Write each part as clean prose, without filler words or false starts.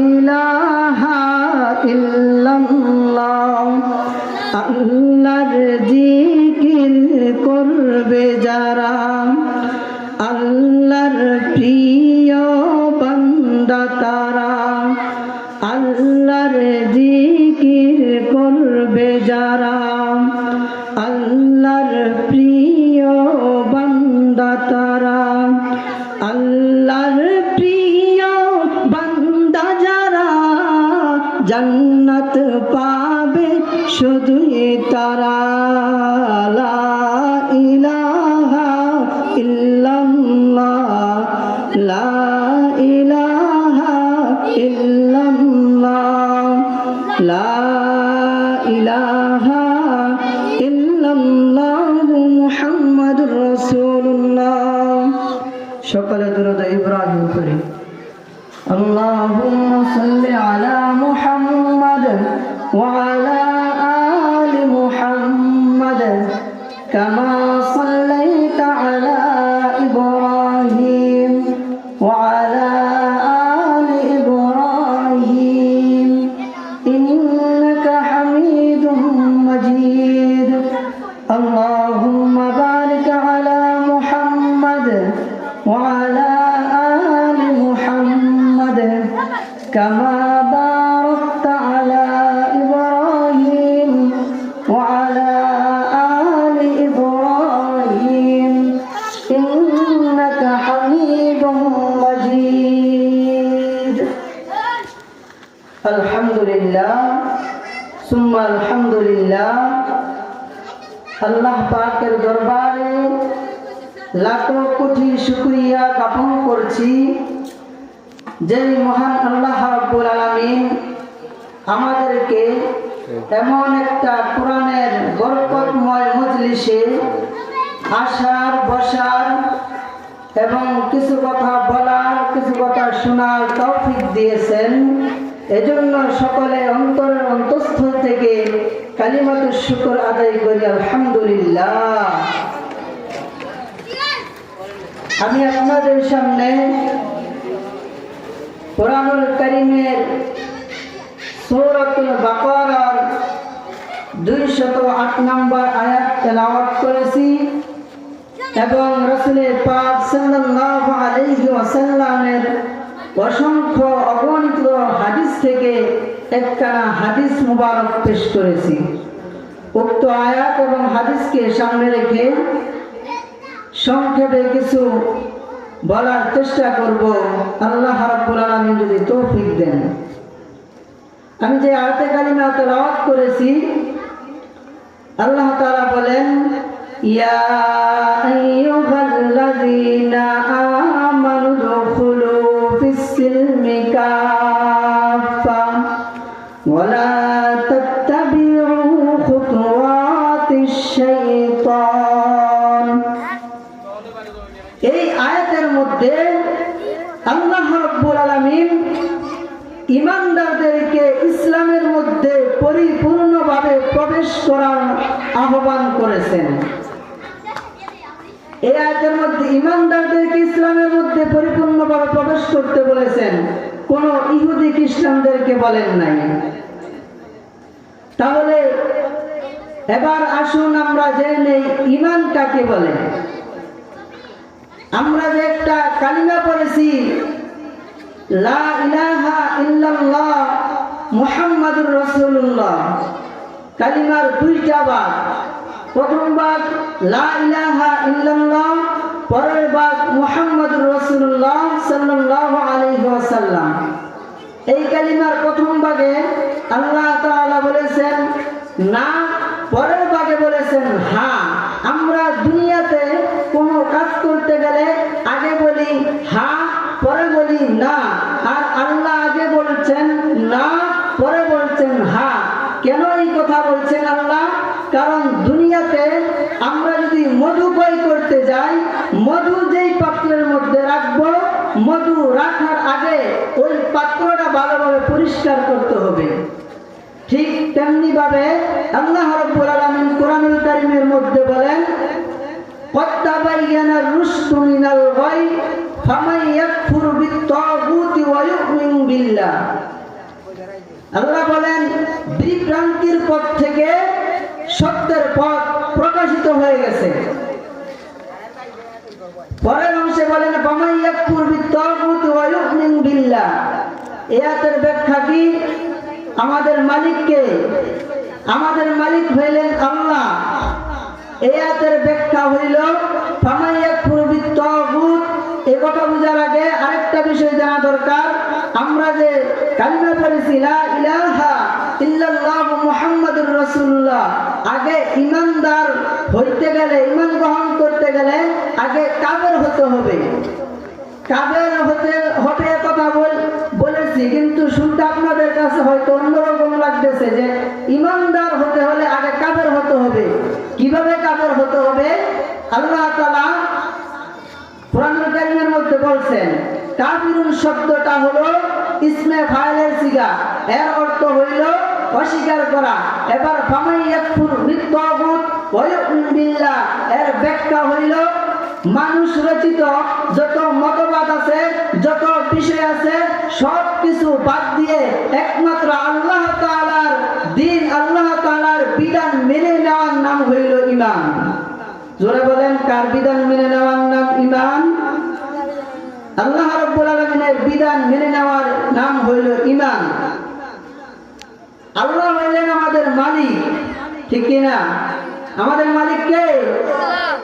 ইলাহা ইল্লাল্লাহ আল্লাহর জিকির করবে যারা আল্লাহর প্রিয় বান্দা তারা আল্লাহর জিকির করবে যারা আল্লাহর প্রিয় বান্দা তারা আল্লাহর প্রিয় বান্দা যারা জান্নাত পাবে শুধুই তারা লা ইলাহা ইল্লাল্লাহ লা ইলাহা ইল্লাল্লাহ লা ইলাহা ইল্লাল্লাহ মুহাম্মাদুর রাসূলুল্লাহ। সকলে দুরূদ ইব্রাহিম পড়ি। আল্লাহুম্মা সাল্লি আলা মুহাম্মাদ ওয়া আলা আলি মুহাম্মাদ কামা সাল্লাইতা আলা ইব্রাহিম ওয়া আলা আলি ইব্রাহিম ইন্নাকা হামিদুম মাজিদ। আল্লাহুম্মা বারিক আলা মুহাম্মাদ ওয়া আলা আলি মুহাম্মাদ কামা বারাকতা আলা ইব্রাহিম ওয়া আলা আলি ইব্রাহিম ইন্নাকা হামিদুম মাজিদ। আলহামদুলিল্লাহ সুম্মা আলহামদুলিল্লাহ। আল্লাহ পাকের দরবারে লাখো কোটি শুকরিয়া জ্ঞাপন করছি যে মহান আল্লাহ রাব্বুল আলামিন আমাদেরকে এমন একটা কোরআনের বরকতময় মজলিসে আসার বসার এবং কিছু কথা বলার কিছু কথা শোনার তৌফিক দিয়েছেন। এজন্য সকলে অন্তরের অন্তঃস্থল থেকে কালিমাতুশ শুকর আদায় করি আলহামদুলিল্লাহ। আমি আপনাদের সামনে কোরআনুল কারীমের সূরাতুল বাকারার 208 নম্বর আয়াত তেলাওয়াত করেছি এবং রাসূল পাক সাল্লাল্লাহু আলাইহি ওয়াসাল্লামের অসংখ্য অগণিত হাদিস থেকে একখানা হাদিস মুবারক পেশ করেছি। উক্ত আয়াত এবং হাদিসকে সামনে রেখে সংক্ষেপে কিছু বলার চেষ্টা করব, আল্লাহ রাব্বুল আলামিন যদি তৌফিক দেন। আমি যে আয়াতে কালিমা তেলাওয়াত করেছি, আল্লাহ তাআলা বলেন, ইয়া আইয়ুহাল্লাযীনা আমানু দুখুলু ফিস-সিলমি কাফা ওয়া লা তাত্তাবিউ খুতুওয়াতিশ শাইতান। এই আয়াতের মধ্যে আল্লাহ রাব্বুল আলামিন ঈমানদারদেরকে ইসলামের মধ্যে পরিপূর্ণভাবে প্রবেশ করার আহ্বান করেছেন। এই আয়াতের মধ্যে ঈমানদারদেরকে ইসলামের মধ্যে পরিপূর্ণভাবে প্রবেশ করতে বলেছেন, কোন ইহুদি খ্রিস্টানদেরকে বলেন নাই। তাহলে এবার আসুন আমরা জেনে নেই ঈমান কাকে বলে। আমরা যে একটা কালিমা পড়েছি লা ইলাহা ইল্লাল্লাহ মুহাম্মাদুর রাসূলুল্লাহ, কালিমার দুইটা ভাগ। প্রথম ভাগ লা ইলাহা ইল্লাল্লাহ, পরের ভাগ মুহাম্মাদুর রাসূলুল্লাহ সাল্লাল্লাহু আলাইহি ওয়াসাল্লাম। এই কালিমার প্রথম ভাগে আল্লাহ তাআলা বলেছেন না, পরের ভাগে বলেছেন হ্যাঁ। আমরা দুনিয়াতে কোনো কাজ করতে গেলে আগে বলি হ্যাঁ, পরে বলি না, আর আল্লাহ আগে বলছেন না, পরে বলছেন হ্যাঁ। কেন এই কথা বলছেন আল্লাহ? কারণ দুনিয়াতে আমরা যদি মধু বই করতে যাই, মধু যেই পাত্রের মধ্যে রাখবো, মধু রাখার আগে ওই পাত্রটা ভালোভাবে পরিষ্কার করতে হবে। ঠিক তেমনি ভাবে আল্লাহ রাব্বুল আলামিন কোরআনুল কারীমের মধ্যে বলেন, قد تبين الرشد من الغي فمن يكفر بالطاغوت ويؤمن বিল্লাহ। আল্লাহ বলেন বিভ্রান্তির পথ থেকে সত্যের পথ প্রকাশিত হয়ে গেছে। পরের অংশে বলেন ফামান ইয়াকফুর বিত-তাগুত ওয়া ইউমিন বিল্লাহ। এই আয়াতের ব্যাখ্যা কি? আমাদের মালিককে, আমাদের মালিক হইলেন আল্লাহ। এই আয়াতের ব্যাখ্যা হইল ফামান ইয়াকফুর বিত-তাগুত। এই কথা বোঝার আগে আরেকটা বিষয় জানা দরকার। আমরা যে কালিমা পড়েছি লা ইলাহা ইল্লাল্লাহু মুহাম্মাদুর রাসূলুল্লাহ, আগে ঈমানদার হইতে গেলে, ঈমান গ্রহণ করতে গেলে আগে কাফের হতে হবে। কাফের হতে কথা বলেছি, কিন্তু শুনতে আপনাদের কাছে হয়তো অন্যরকম লাগতেছে যে ঈমানদার হতে হলে আগে কাফের হতে হবে। কিভাবে কাফের হতে হবে? আল্লাহ তাআলা কোরআনুল কারীমের মধ্যে বলছেন কাফিরুন শব্দটা হলো ইসমে ফাইলের সিগা, এর অর্থ হইল অস্বীকার করা। এবার ফামান ইয়াকফুর বিত-তাগুত ওয়া ইউমিন বিল্লাহ, এর ব্যাখ্যা হইল মানুষ রচিত যত মতবাদ আছে, যত বিষয় আছে, সব কিছু বাদ দিয়ে একমাত্র আল্লাহ তাআলার দ্বীন, আল্লাহ তাআলার বিধান মেনে নেওয়ার নাম হইল ঈমান। জোরে বলেন, কার বিধান মেনে নেওয়ার নাম ঈমান? আল্লাহ রাব্বুল আলামিনের বিধান মেনে নেওয়ার নাম হইল ঈমান। আল্লাহ হইলেন আমাদের মালিক, ঠিক কি না? আমাদের মালিক কে?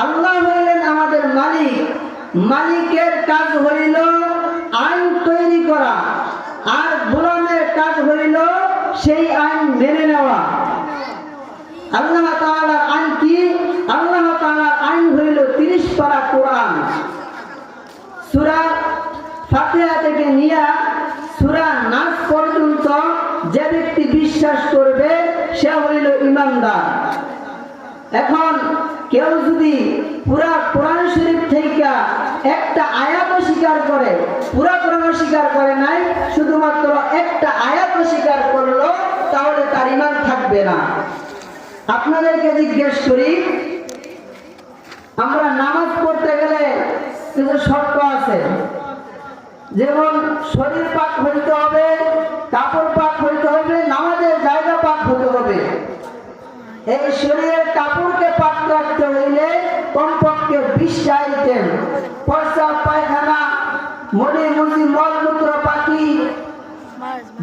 আল্লাহ হইলেন আমাদের মালিক। মালিকের কাজ হইল আইন তৈরি করা, আর গোলামের কাজ হইল সেই আইন মেনে নেওয়া। আল্লাহ তাআলার আইন কি? আল্লাহ তাআলার আইন হইল 30 পারা কোরআন। সূরা ফাতিহা থেকে নিয়ে সূরা নাস পর্যন্ত যে ব্যক্তি বিশ্বাস করবে সে হইল ঈমানদার। এখন কেউ যদি পুরা কোরআন শরীফ থেকে একটা আয়াত স্বীকার করে, পুরা কোরআন স্বীকার করে নাই, শুধুমাত্র একটা আয়াত স্বীকার করলো, তাহলে তার ঈমান থাকবে না। আপনাদেরকে জিজ্ঞেস করি, আমরা নামাজ পড়তে গেলে কিছু শর্ত আছে, যেমন শরীর পাক হইতে হবে, কাপড় পাক হইতে হবে, নামাজের জায়গা পাক হতে হবে। এই শরীরের কাপড়কে পাক রাখতে হইলে কমপক্ষে 20টা আইটেম, প্রস্রাব, পায়খানা, মলি মুজি, মলমূত্র, পাখি,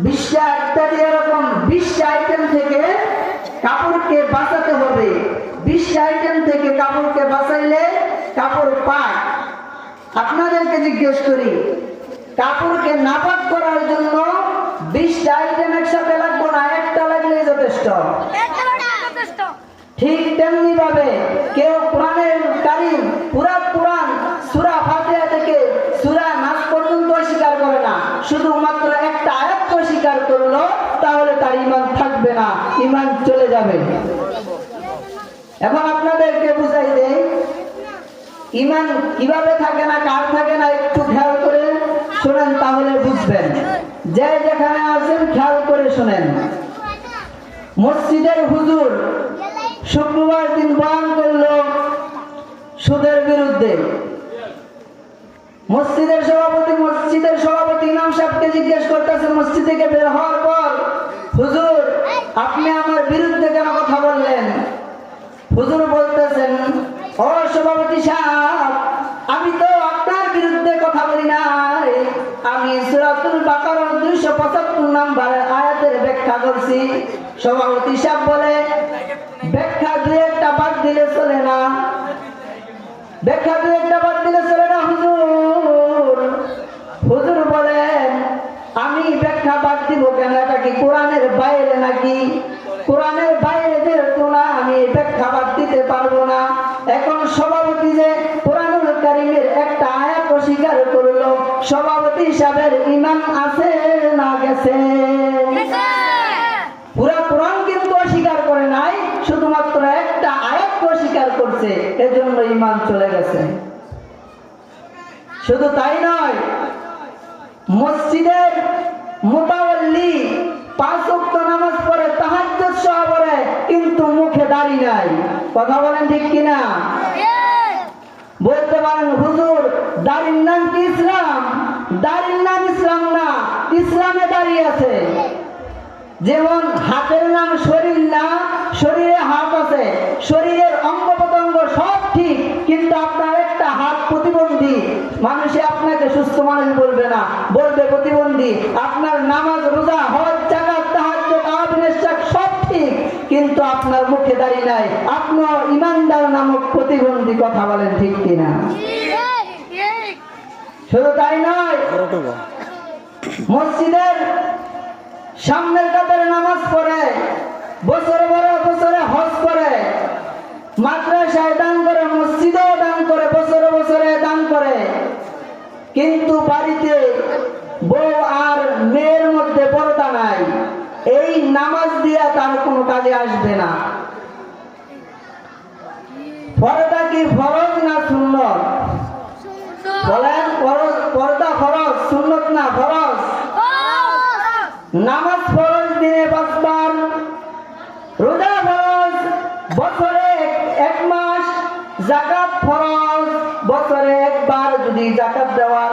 20টা ইত্যাদি, এরকম 20টা আইটেম থেকে কাপড়কে বাঁচাতে হবে। 20টা আইটেম থেকে কাপড়কে বাঁচাইলে কাপড় পাক। আপনাদেরকে জিজ্ঞেস করি, কাপড়কে নাপাক করার জন্য 20টা আইটেম একসাথে লাগবে না, একটা লাগলেই যথেষ্ট। ঠিক তেমনি ভাবে কেউ কোরআনের কারীম, পুরা কোরআন সূরা ফাতিহা থেকে সূরা নাস পর্যন্ত স্বীকার করে না, শুধুমাত্র একটা আয়াত স্বীকার করলো, তাহলে তার ঈমান থাকবে না, ঈমান চলে যাবে। এখন আপনাদেরকে বুঝাই দেই ঈমান কিভাবে থাকে না, কার থাকে না, একটু খেয়াল করে শুনেন, তাহলে বুঝবেন। যে যেখানে আছেন খেয়াল করে শুনেন। মসজিদের হুজুর শুক্রবার দিন বয়ান করলো সুদের বিরুদ্ধে। মসজিদের সভাপতি ইমাম সাহেবকে জিজ্ঞেস করতেছে মসজিদ থেকে বের হওয়ার পর, হুজুর আপনি আমার বিরুদ্ধে কেন কথা বললেন? হুজুর বলতেছেন, ও সভাপতি সাহেব, আমি তো আপনার বিরুদ্ধে কথা বলি নাই, আমি সূরাতুল বাকারার 275 নম্বর আয়াতের ব্যাখ্যা করছি। সভাপতি সাহেব বলে, ব্যাখ্যা দুই একটা বাদ দিলে চলে না, ব্যাখ্যা দুই একটা বাদ দিলে চলে না হুজুর। হুজুর বলেন, আমি ব্যাখ্যা বাদ দিব কেন? এটা কি কোরআনের বাইরে নাকি? কোরআনের বাইরে যেহেতু না, আমি ব্যাখ্যা বাদ দিতে পারবো না। এখন সভাপতি যে কোরআনুল কারীমের একটা আয়াত অস্বীকার করলো, সভাপতি সাহেবের ঈমান আছে না গেছে? পুরা কোরআন কিন্তু অস্বীকার করে নাই, শুধুমাত্র একটা আয়াত অস্বীকার করছে, এজন্য ঈমান চলে গেছে। শুধু তাই নয়, মসজিদের মুতাওয়াল্লি 5 ওয়াক্ত নামাজ পড়ে, তাহাজ্জুদ সহ পড়ে, কিন্তু মুখে দাড়ি নাই। কথা বলেন ঠিক কিনা? বলতে পারেন হুজুর দাড়ির নাম কি ইসলাম? দাড়ির নাম ইসলাম না, ইসলামে দাঁড়িয়ে আছে। যেমন হাতের নাম শরীর না, শরীরে হাত আছে, শরীরের অঙ্গ প্রত্যঙ্গ সব ঠিক, কিন্তু আপনার একটা হাত প্রতিবন্ধী। মানুষে আপনাকে সুস্থ মানুষ বলবে না, বলবে প্রতিবন্ধী। আপনার নামাজ, রোজা, হজ, যাকাত, তাহাজ্জুদ, আবিনেশাক সব ঠিক, কিন্তু আপনার মুখে দাঁড়িয়ে নাই। আপনার ইমানদার নামক প্রতিবন্ধী। কথা বলেন ঠিক কিনা? শুধু তাই নয়, মসজিদের সামনের কাতারে নামাজ পড়ে, বছরে বছরে হজ করে, মাদ্রাসায় দান করে, মসজিদেও দান করে, বছরে বছরে দান করে, কিন্তু বাড়িতে বউ আর মেয়ের মধ্যে পর্দা নাই। এই নামাজ দিয়া তার কোনো কাজে আসবে না। পর্দা কি ফরজ না সুন্নত? বলেন, পর্দা ফরজ, সুন্নত না ফরজ? নামাজ ফরজ দিনে 5 বার, রোজা ফরজ বছরে 1 মাস, যাকাত ফরজ বছরে 1 বার যদি যাকাত দেওয়ার